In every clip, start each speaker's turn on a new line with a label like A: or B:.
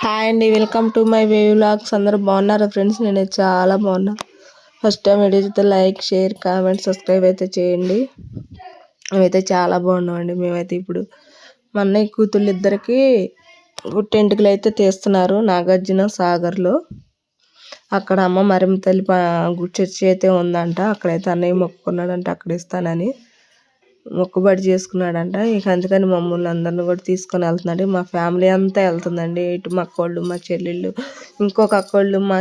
A: Hi అండి, welcome to my way vlogs. అందరూ బాగున్నారా ఫ్రెండ్స్? నేనైతే చాలా బాగున్నా. ఫస్ట్ టైం వీడియో చూస్తే లైక్, షేర్, కామెంట్, సబ్స్క్రైబ్ అయితే చేయండి. మేమైతే చాలా బాగున్నామండి. మేమైతే ఇప్పుడు మా అన్నయ్య కూతుళ్ళు ఇద్దరికి పుట్టెంటుకలు అయితే తీస్తున్నారు నాగార్జున సాగర్లో. అక్కడ అమ్మ మరిమ తల్లి చర్చి అయితే ఉందంట. అక్కడైతే అన్నయ్య మొక్కుకున్నాడంట అక్కడ ఇస్తానని మొక్కుబడి చేసుకున్నాడంట. ఇక అందుకని మమ్మల్ని అందరిని కూడా తీసుకొని వెళ్తున్నాడు. మా ఫ్యామిలీ అంతా వెళ్తుందండి. ఇటు మా అక్కోళ్ళు, మా చెల్లెళ్ళు, ఇంకొక అక్కోళ్ళు, మా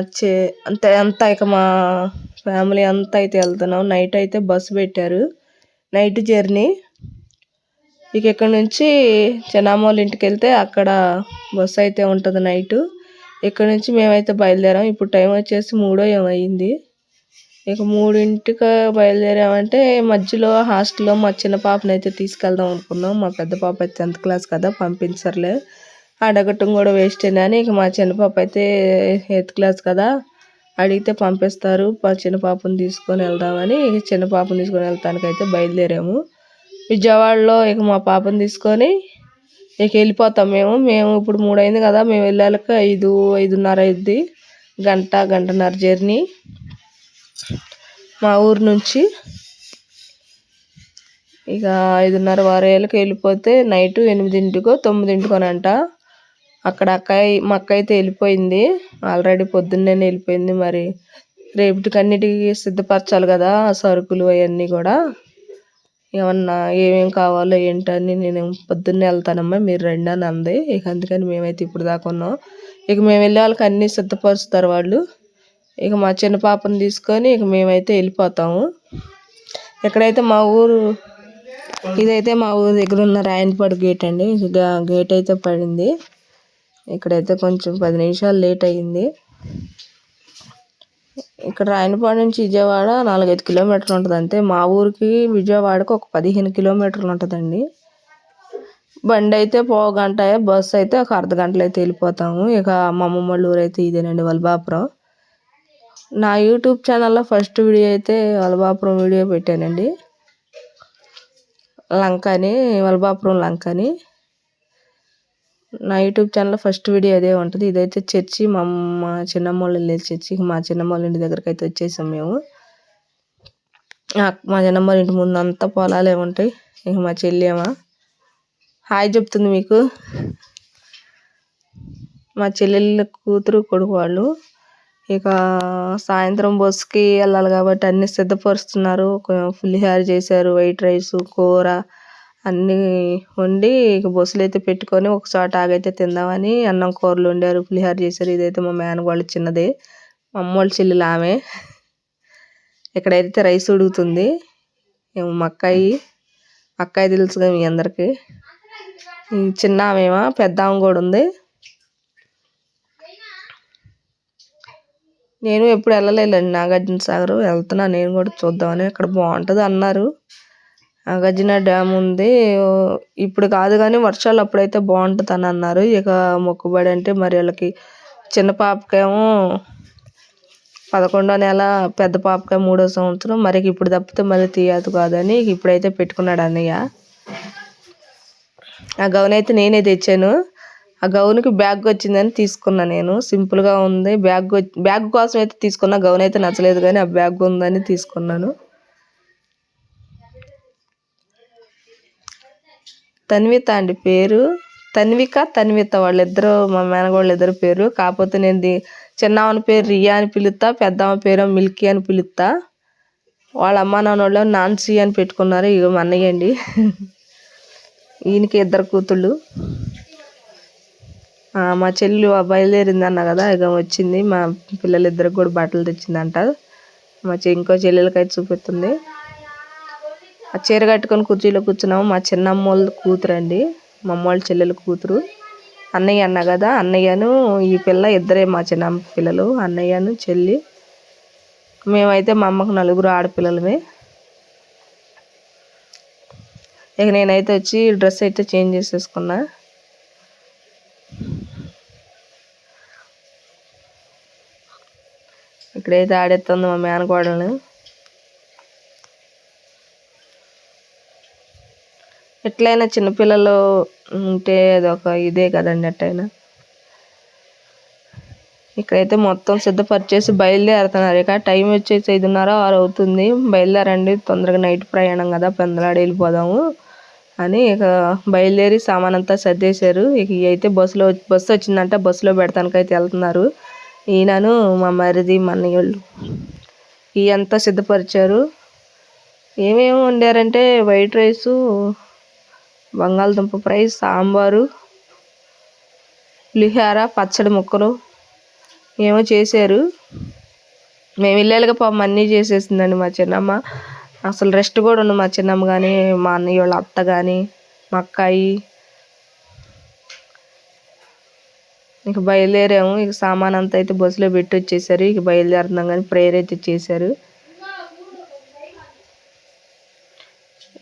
A: అంతా ఇక మా ఫ్యామిలీ అంతా అయితే వెళ్తున్నాం. నైట్ అయితే బస్సు పెట్టారు, నైట్ జర్నీ. ఇక ఇక్కడ నుంచి చిన్నమ్మోళ్ళ ఇంటికి వెళ్తే అక్కడ బస్సు అయితే ఉంటుంది నైటు. ఇక్కడ నుంచి మేమైతే బయలుదేరాం. ఇప్పుడు టైం వచ్చేసి 3 ఏమైంది. ఇక 3ంటికి బయలుదేరామంటే మధ్యలో హాస్టల్లో మా చిన్న పాపని అయితే తీసుకెళ్దాం అనుకున్నాం. మా పెద్ద పాప అయితే 10th క్లాస్ కదా, పంపించర్లే అడగటం కూడా వేస్ట్ అని ఇక మా చిన్న పాప అయితే 8th క్లాస్ కదా, అడిగితే పంపిస్తారు. మా చిన్న పాపను తీసుకొని వెళ్దామని చిన్న పాపను తీసుకొని వెళ్తానికి అయితే బయలుదేరాము. విజయవాడలో ఇక మా పాపను తీసుకొని ఇక వెళ్ళిపోతాం. మేము ఇప్పుడు 3 అయింది కదా, మేము వెళ్ళాక 5:30 అయింది. గంటన్నర జర్నీ మా ఊరు నుంచి. ఇక 5:30 6 వెళ్ళిపోతే నైట్ 8ంటికో 9ంటికోనంట. అక్కడ మా అక్క అయితే వెళ్ళిపోయింది ఆల్రెడీ, పొద్దున్నే వెళ్ళిపోయింది. మరి రేపటికన్నిటికీ సిద్ధపరచాలి కదా, సరుకులు అవన్నీ కూడా. ఏమన్నా ఏమేమి కావాలో ఏంటని నేను పొద్దున్నే వెళ్తానమ్మా, మీరు రండి అని అంది. ఇక అందుకని మేమైతే ఇప్పుడు దాకా ఉన్నాం. ఇక మేము వెళ్ళే వాళ్ళకి అన్నీ సిద్ధపరుస్తారు వాళ్ళు. ఇక మా చిన్న పాపను తీసుకొని ఇక మేమైతే వెళ్ళిపోతాము. ఎక్కడైతే మా ఊరు, ఇదైతే మా ఊరు దగ్గర ఉన్న రాయనపాడు గేట్ అండి. ఇక గేట్ అయితే పడింది. ఇక్కడైతే కొంచెం 10 నిమిషాలు లేట్ అయ్యింది. ఇక్కడ రాయనపాడు నుంచి విజయవాడ 4-5 కిలోమీటర్లు ఉంటుంది అంతే. మా ఊరికి విజయవాడకు ఒక 15 కిలోమీటర్లు ఉంటుందండి. బండి అయితే గంట, బస్సు అయితే ఒక అర్ధగంటలో అయితే వెళ్ళిపోతాము. ఇక మా అమ్మమ్మ వాళ్ళ ఊరు అయితే ఇదేనండి, వలభాపురం. నా యూట్యూబ్ ఛానల్లో ఫస్ట్ వీడియో అయితే వలభాపురం వీడియో పెట్టానండి. వలభాపురం లంక అని నా యూట్యూబ్ ఛానల్లో ఫస్ట్ వీడియో అదే ఉంటుంది. ఇదైతే చర్చి, మా చిన్నమ్మ వాళ్ళు వెళ్ళే చర్చి. మా చిన్నమ్మ వాళ్ళ ఇంటి దగ్గరికి అయితే వచ్చేసాం మేము. మా చిన్నమ్మ వాళ్ళ ఇంటి ముందు అంతా పొలాలే ఉంటాయి. ఇక మా చెల్లి హాయ్ చెప్తుంది మీకు. మా చెల్లెళ్ళ కూతురు కొడుకు వాళ్ళు. ఇక సాయంత్రం బస్సుకి వెళ్ళాలి కాబట్టి అన్నీ సిద్ధపరుస్తున్నారు. పులిహోర చేశారు, వైట్ రైస్, కూర అన్నీ వండి ఇక బస్సులు అయితే పెట్టుకొని ఒక చోట ఆగైతే తిందామని అన్నం కూరలు వండారు, పులిహోర చేశారు. ఇదైతే మా మేనగోళ్ళ చిన్నదే, మా అమ్మోళ్ళ చెల్లెలు ఆమె. ఇక్కడైతే రైస్ ఉడుకుతుంది. మా అక్కాయి తెలుసుగా మీ అందరికీ. చిన్న ఆమెమా, పెద్ద ఆమె కూడా ఉంది. నేను ఎప్పుడు వెళ్ళలేదండి నాగార్జున సాగర్, వెళ్తున్నా నేను కూడా చూద్దామని. అక్కడ బాగుంటుంది అన్నారు. నాగార్జున డ్యామ్ ఉంది, ఇప్పుడు కాదు కానీ వర్షాలు అప్పుడైతే బాగుంటుంది అని అన్నారు. ఇక మొక్కుబడి అంటే మరి వాళ్ళకి చిన్న పాపకేమో 11వ నెల, పెద్ద పాపకేమో 3వ సంవత్సరం. మరి ఇప్పుడు తప్పితే మళ్ళీ తీయదు కాదని ఇప్పుడైతే పెట్టుకున్నాడు అన్నయ్య. ఆ గౌన్ అయితే నేనే తెచ్చాను. ఆ గౌన్కి బ్యాగ్ వచ్చిందని తీసుకున్నా నేను. సింపుల్గా ఉంది. బ్యాగ్ కోసం అయితే తీసుకున్నా. గౌన్ అయితే నచ్చలేదు కానీ ఆ బ్యాగ్ ఉందని తీసుకున్నాను. తన్విత అండి పేరు. తన్విత వాళ్ళిద్దరు మా మేనగోళ్ళు ఇద్దరు పేరు. కాకపోతే నేను చిన్నమ్మని పేరు రియా అని పిలుస్తా, పెద్దమ్మ పేరు మిల్కీ అని పిలుస్తా. వాళ్ళ అమ్మ నాన్న వాళ్ళు నాన్సీ అని పెట్టుకున్నారు. ఇక మా అన్నయ్య అండి. ఈయనకి 2 కూతుళ్ళు. మా చెల్లి బయలుదేరింది అన్న కదా, ఇక వచ్చింది. మా పిల్లలిద్దరికి కూడా బట్టలు తెచ్చిందంట. ఇంకో చెల్లెలకైతే చూపిస్తుంది. ఆ చీర కట్టుకొని కుర్చీలో కూర్చున్నాము. మా చిన్నమ్మ వాళ్ళ కూతురు అండి, మా అమ్మ వాళ్ళ చెల్లెల కూతురు. అన్నయ్య అన్న కదా, అన్నయ్యను ఈ పిల్ల ఇద్దరే మా చిన్నమ్మ పిల్లలు, అన్నయ్యను చెల్లి. మేమైతే మా అమ్మకు 4 ఆడపిల్లలమే. ఇక నేనైతే వచ్చి డ్రెస్ అయితే చేంజ్ చేసేసుకున్నా. ఇక్కడైతే ఆడేస్తుంది మా మేనకోడలను. ఎట్లయినా చిన్నపిల్లలు ఉంటే అదొక ఇదే కదండి. ఎట్టయినా ఇక్కడైతే మొత్తం సిద్ధపరిచేసి బయలుదేరుతున్నారు. ఇక టైం వచ్చేసి 5:30, 6 అవుతుంది. బయలుదేరండి, తొందరగా నైట్ ప్రయాణం కదా, పెందలాడి వెళ్ళిపోదాము అని ఇక బయలుదేరి సామాన్ అంతా సర్దేశారు. ఇక అయితే బస్సు వచ్చిందంట, బస్సులో పెడతానికైతే వెళ్తున్నారు. ఈయనను మా మరిది మా అన్నయ్యోళ్ళు ఇవంతా సిద్ధపరిచారు. ఏమేమి వండారంటే వైట్ రైసు, బంగాళదుంప ఫ్రై, సాంబారు, పులిహోర, పచ్చడి ముక్కలు ఏమో చేశారు. మేము వెళ్ళాలిగా పాపం అన్నీ చేసేసిందండి మా చిన్నమ్మ. అసలు రెస్ట్ కూడా ఉండదు మా చిన్నమ్మ కానీ, మా అన్నయ్య వాళ్ళ అత్త కానీ, మా అక్కాయి. ఇక బయలుదేరాము. ఇక సామాన్ అంతా అయితే బస్సులో పెట్టి వచ్చేసారు. ఇక బయలుదేరుతున్నాం కానీ ప్రేయర్ అయితే చేశారు.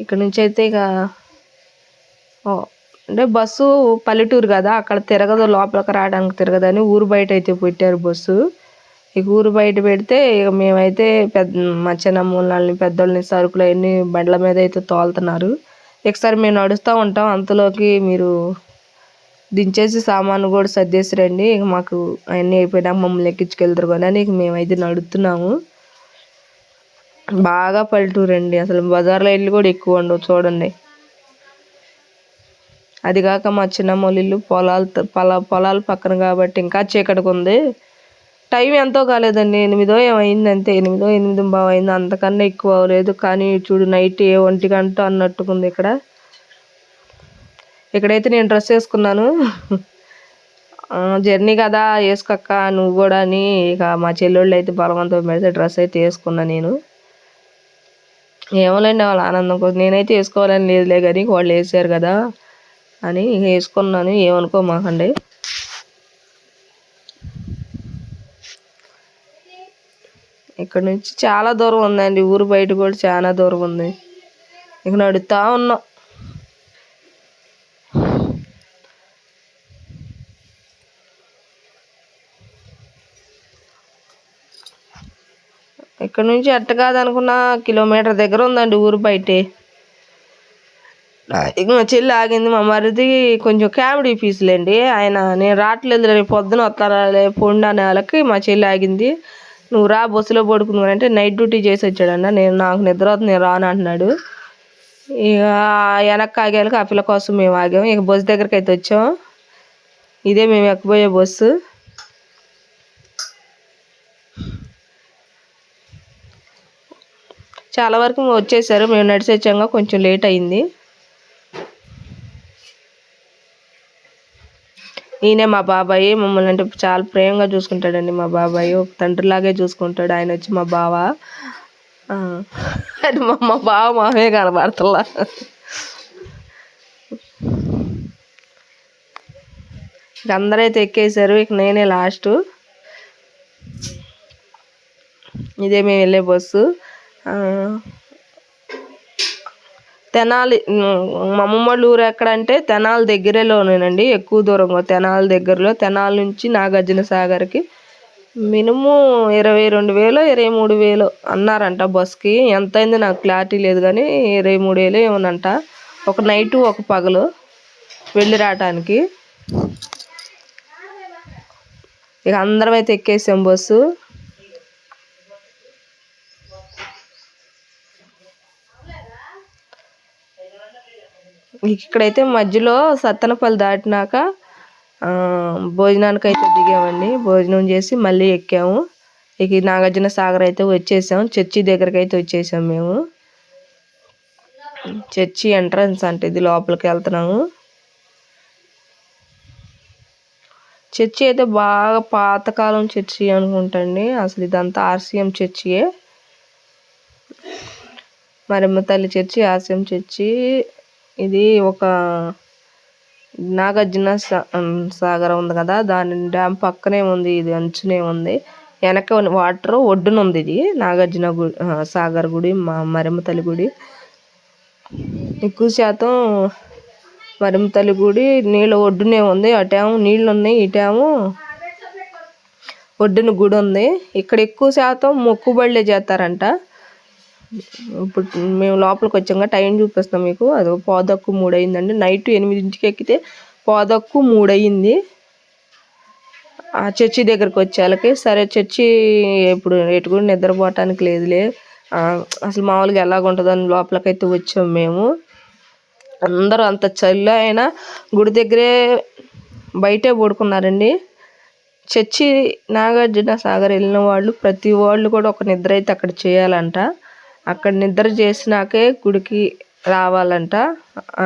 A: ఇక్కడ నుంచి అయితే ఇక అంటే బస్సు పల్లెటూరు కదా, అక్కడ తిరగదు, లోపలికి రావడానికి తిరగదని ఊరు బయట అయితే పెట్టారు బస్సు. ఇక ఊరు బయట పెడితే ఇక మేమైతే మా చిన్నమ్మల్ని పెద్దోళ్ళని సరుకులు అవన్నీ బండ్ల మీద అయితే తోలుతున్నారు. ఒకసారి మేము నడుస్తూ ఉంటాం, అంతలోకి మీరు దించేసి సామాను కూడా సర్దేసి రండి, ఇక మాకు అవన్నీ అయిపోయినాక మమ్మల్ని ఎక్కించుకెళ్తారు కానీ ఇక మేమైతే నడుస్తున్నాము. బాగా పల్లెటూరు అండి, అసలు బజార్లో ఇల్లు కూడా ఎక్కువ ఉండవు చూడండి. అదిగాక మా చిన్నమ్మ వాళ్ళ ఇల్లు పొలాల పక్కన కాబట్టి ఇంకా చీకటిగా ఉంది. టైం ఎంతో కాలేదండి, 8 ఏమైంది అంతే, 8 బాగా అయింది, అంతకన్నా ఎక్కువ అవ్వలేదు. కానీ చూడు నైట్ 1 గంట అన్నట్టుకుంది. ఇక్కడైతే నేను డ్రెస్ వేసుకున్నాను. జర్నీ కదా వేసుకోక్క నువ్వు కూడా అని ఇక మా చెల్లెళ్ళు అయితే బలవంతం పెడితే డ్రెస్ అయితే వేసుకున్నా నేను. ఏమోలేండి వాళ్ళ ఆనందం కోసం, నేనైతే వేసుకోవాలని లేదులే కానీ వాళ్ళు వేసారు కదా అని వేసుకున్నాను, ఏమనుకోమాకండి. ఇక్కడ నుంచి చాలా దూరం ఉందండి, ఊరు బయట కూడా చాలా దూరం ఉంది. ఇక నడుస్తూ ఉన్నాం. ఇక్కడ నుంచి ఎట్ట కాదనుకున్నా కిలోమీటర్ దగ్గర ఉందండి ఊరు బయటే. ఇక మా చెల్లి ఆగింది. మా మరిది కొంచెం కామెడీ పీసులేండి ఆయన, నేను రావట్లేదు రేపు పొద్దున వస్తారా పొండి అనే వాళ్ళకి మా చెల్లి ఆగింది. నువ్వు రా బస్సులో పడుకున్నావు అంటే నైట్ డ్యూటీ చేసి వచ్చాడన్న, నాకు నిద్ర అవుతుంది నేను రాను అంటున్నాడు. ఇక వెనక్కి ఆగేళ్ళకి ఆ పిల్ల కోసం మేము ఆగాము. ఇక బస్సు దగ్గరికి అయితే వచ్చాము. ఇదే మేము ఎక్కబోయే బస్సు. చాలా వరకు వచ్చేసారు, మేము నడిచి వచ్చాక కొంచెం లేట్ అయింది. ఈయనే మా బాబాయ్, మమ్మల్ని అంటే చాలా ప్రేమగా చూసుకుంటాడండి మా బాబాయ్, ఒక తండ్రిలాగే చూసుకుంటాడు. ఆయన వచ్చి మా బావ, అది మా బావ మామే కనబడతలా. ఇక అందరైతే ఎక్కేసారు, ఇక నేనే లాస్ట్. ఇదే మేము వెళ్ళే బస్సు. తెనాలి, మా అమ్మమ్మ వాళ్ళ ఊరు ఎక్కడంటే తెనాలి దగ్గరలోనేనండి, ఎక్కువ దూరంగా తెనాలి దగ్గరలో. తెనాలి నుంచి నాగార్జున సాగర్కి మినిమం 22,000 23,000 అన్నారంట బస్కి. ఎంత అయింది నాకు క్లారిటీ లేదు కానీ 23,000 ఏమోనంట, ఒక నైటు ఒక పగలు వెళ్ళి రావటానికి. ఇక అందరం అయితే ఎక్కేసాం బస్సు. ఇక్కడైతే మధ్యలో సత్తెనపల్లి దాటినాక భోజనానికి అయితే దిగామండి. భోజనం చేసి మళ్ళీ ఎక్కాము. ఇక నాగార్జున సాగర్ అయితే వచ్చేసాం. చర్చి దగ్గరికి అయితే వచ్చేసాం మేము. చర్చి ఎంట్రన్స్ అంటే ఇది, లోపలికి వెళ్తున్నాము. చర్చి అయితే బాగా పాతకాలం చర్చి అనుకుంటండి, అసలు ఇదంతా RCM చర్చియే, మరమ్మ తల్లి చర్చి, RCM చర్చి. ఇది ఒక నాగార్జున సాగర్ ఉంది కదా, దాని డ్యామ్ పక్కనే ఉంది, ఇది అంచునే ఉంది. వెనక వాటర్ ఒడ్డున ఉంది ఇది నాగార్జున సాగర్ గుడి, మరమ్మ తల్లి గుడి. ఎక్కువ శాతం మరమ్మ తల్లి గుడి నీళ్ళ ఒడ్డునే ఉంది. అటేమో నీళ్ళు ఉన్నాయి, ఇటేమో ఒడ్డున గుడి ఉంది. ఇక్కడ ఎక్కువ శాతం మొక్కుబళ్ళే చేస్తారంట. ఇప్పుడు మేము లోపలికి వచ్చాక టైం చూపిస్తాం మీకు. అది 2:45 అయిందండి. నైట్ 8ంటికి ఎక్కితే 2:45 అయింది. ఆ చర్చి దగ్గరికి వచ్చేళ్ళకి సరే చర్చి ఇప్పుడు ఎటు కూడా నిద్రపోవటానికి లేదులే, అసలు మామూలుగా ఎలాగుంటుందని లోపలికైతే వచ్చాము మేము. అందరూ అంత చలి అయినా గుడి దగ్గరే బయటే పడుకున్నారండి. చర్చి నాగార్జున సాగర్ వెళ్ళిన వాళ్ళు ప్రతి వాళ్ళు కూడా ఒక నిద్ర అయితే అక్కడ చేయాలంట. అక్కడ నిద్ర చేసినాకే గుడికి రావాలంట,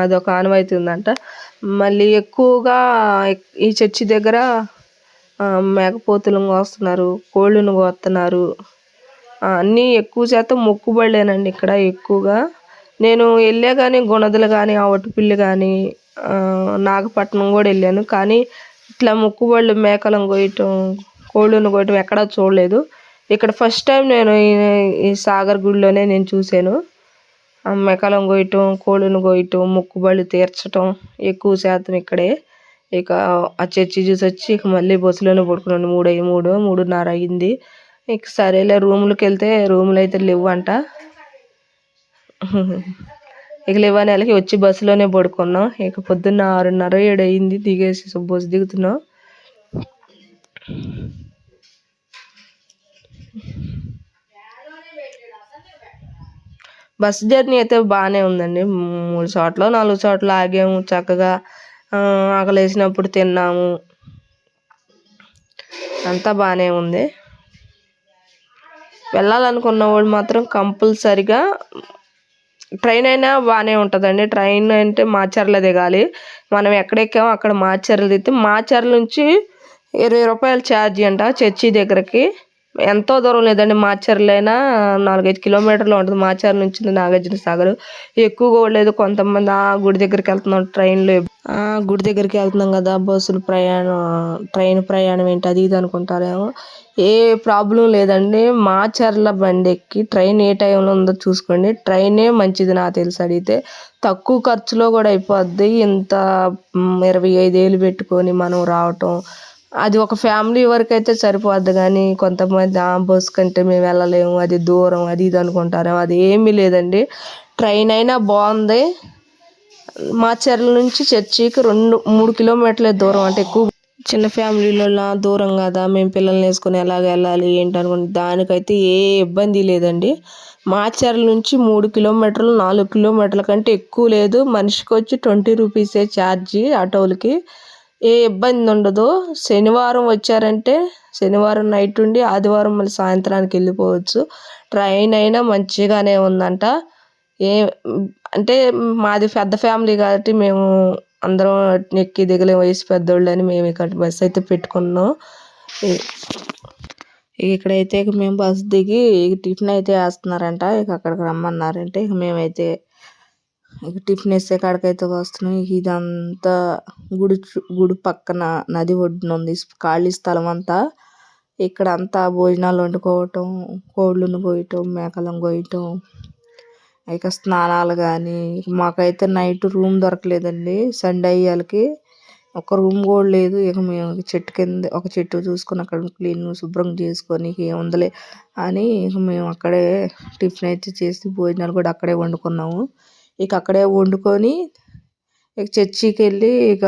A: అదొక ఆనవాయితీ ఉందంట. మళ్ళీ ఎక్కువగా ఈ చర్చి దగ్గర మేకపోతులను కోస్తున్నారు, కోళ్ళను కోస్తున్నారు. అన్నీ ఎక్కువ శాతం మొక్కుబళ్ళేనండి ఇక్కడ ఎక్కువగా. నేను వెళ్ళే కానీ గుణదలు కానీ ఆవటిపిల్లి కానీ నాగపట్నం కూడా వెళ్ళాను, కానీ ఇట్లా మొక్కుబళ్ళు మేకలను కోయటం కోళ్ళను కోయటం ఎక్కడా చూడలేదు. ఇక్కడ ఫస్ట్ టైం నేను ఈ సాగర్ గుడిలోనే నేను చూశాను. మేకలను కోయటం కోళ్ళను కోయటం మొక్కుబళ్ళు తీర్చటం ఎక్కువ శాతం ఇక్కడే. ఇక ఆ చర్చి చూసి వచ్చి ఇక మళ్ళీ బస్సులోనే పడుకున్నాను. 3:30 అయింది. ఇక సరేలే రూములకి వెళ్తే రూములు అయితే లేవంట. ఇక లేవని వాళ్ళకి వచ్చి బస్సులోనే పడుకున్నాం. ఇక పొద్దున్న 6:30 7 అయింది దిగేసి బస్సు దిగుతున్నాం. బస్ జర్నీ అయితే బాగానే ఉందండి. 3 చోట్ల 4 చోట్ల ఆగాము, చక్కగా ఆకలేసినప్పుడు తిన్నాము, అంతా బాగానే ఉంది. వెళ్ళాలనుకున్న వాళ్ళు మాత్రం కంపల్సరిగా ట్రైన్ అయినా బాగానే ఉంటుందండి. ట్రైన్ అంటే మాచర్ల దిగాలి. మనం ఎక్కడెక్కామో అక్కడ మాచర్ల దిగితే మాచర్ల నుంచి 20 రూపాయలు ఛార్జీ అంట చర్చి దగ్గరికి. ఎంతో దూరం లేదండి, మాచర్లైనా 4-5 కిలోమీటర్లు ఉంటుంది మాచర్ల నుంచి నాగార్జున సాగర్. ఎక్కువగా లేదు, కొంతమంది గుడి దగ్గరికి వెళ్తున్నాం ట్రైన్లో, గుడి దగ్గరికి వెళ్తున్నాం కదా బస్సులు ట్రైన్ ప్రయాణం ఏంటి అది ఇది అనుకుంటారేమో. ఏ ప్రాబ్లం లేదండి, మాచర్ల బండి ఎక్కి ట్రైన్ ఏ టైంలో ఉందో చూసుకోండి. ట్రైనే మంచిది నాకు తెలిసి అడిగితే. తక్కువ ఖర్చులో కూడా అయిపోద్ది. ఇంత 25,000 పెట్టుకొని మనం రావటం అది ఒక ఫ్యామిలీ వరకు అయితే సరిపోద్ది. కానీ కొంతమంది బస్ కంటే మేము వెళ్ళలేము, అది దూరం అది ఇది అనుకుంటారేమో. అది ఏమీ లేదండి, ట్రైన్ అయినా బాగుంది. మాచర్ల నుంచి చర్చికి 2-3 కిలోమీటర్లే దూరం. అంటే ఎక్కువ చిన్న ఫ్యామిలీలో దూరం కదా, మేము పిల్లల్ని వేసుకొని ఎలాగ వెళ్ళాలి ఏంటి అనుకుంటే దానికైతే ఏ ఇబ్బంది లేదండి. మాచర్ల నుంచి 3 కిలోమీటర్లు 4 కిలోమీటర్ల కంటే ఎక్కువ లేదు. మనిషికి వచ్చి 20 రూపీసే ఛార్జీ ఆటోలకి. ఏ ఇబ్బంది ఉండదు. శనివారం వచ్చారంటే శనివారం నైట్ ఉండి ఆదివారం మళ్ళీ సాయంత్రానికి వెళ్ళిపోవచ్చు. ట్రైన్ అయినా మంచిగానే ఉందంట. అంటే మాది పెద్ద ఫ్యామిలీ కాబట్టి మేము అందరం ఎక్కి దిగలే, వయసు పెద్దోళ్ళని మేము ఇక్కడ బస్సు అయితే పెట్టుకున్నాం. ఇక్కడైతే ఇక మేము బస్సు దిగి టిఫిన్ అయితే వేస్తున్నారంట, ఇక అక్కడికి రమ్మన్నారంటే ఇక మేమైతే ఇక టిఫిన్ వేసే కాడికైతే వస్తున్నాం. ఇదంతా గుడి పక్కన నది ఒడ్డున ఉంది ఖాళీ స్థలం అంతా. ఇక్కడ అంతా భోజనాలు వండుకోవటం, కోళ్ళను కోయటం, మేకలను కోయటం, ఇక స్నానాలు కానీ. మాకైతే నైట్ రూమ్ దొరకలేదండి, సండే అయ్యాలకి ఒక రూమ్ కూడా లేదు. ఇక మేము చెట్టు కింద ఒక చెట్టు చూసుకొని అక్కడ క్లీన్ శుభ్రం చేసుకొని ఏముందలే అని ఇక మేము అక్కడే టిఫిన్ అయితే చేసి భోజనాలు కూడా అక్కడే వండుకున్నాము. ఇక అక్కడే వండుకొని ఇక చర్చికి వెళ్ళి ఇక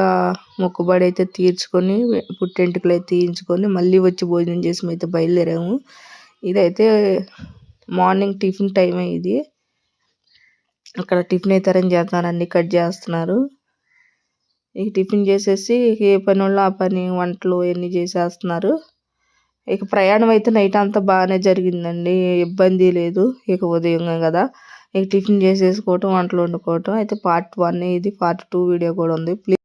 A: మొక్కుబడి అయితే తీర్చుకొని పుట్టెంటుకలు అయితే తీయించుకొని మళ్ళీ వచ్చి భోజనం చేసి అయితే బయలుదేరాము. ఇదైతే మార్నింగ్ టిఫిన్ టైమే ఇది. అక్కడ టిఫిన్ అయితే అరేంజ్ చేస్తున్నారు, అన్నీ కట్ చేస్తున్నారు. ఇక టిఫిన్ చేసేసి ఏ పని వాళ్ళు ఆ పని వంటలు అన్నీ చేసేస్తున్నారు. ఇక ప్రయాణం అయితే నైట్ అంతా బాగానే జరిగిందండి, ఇబ్బంది లేదు. ఇక ఉదయం కదా ఇక టిఫిన్ చేసేసుకోవటం, వంటలు వండుకోవటం. అయితే పార్ట్ 1 ఇది, పార్ట్ 2 వీడియో కూడా ఉంది. ప్లీజ్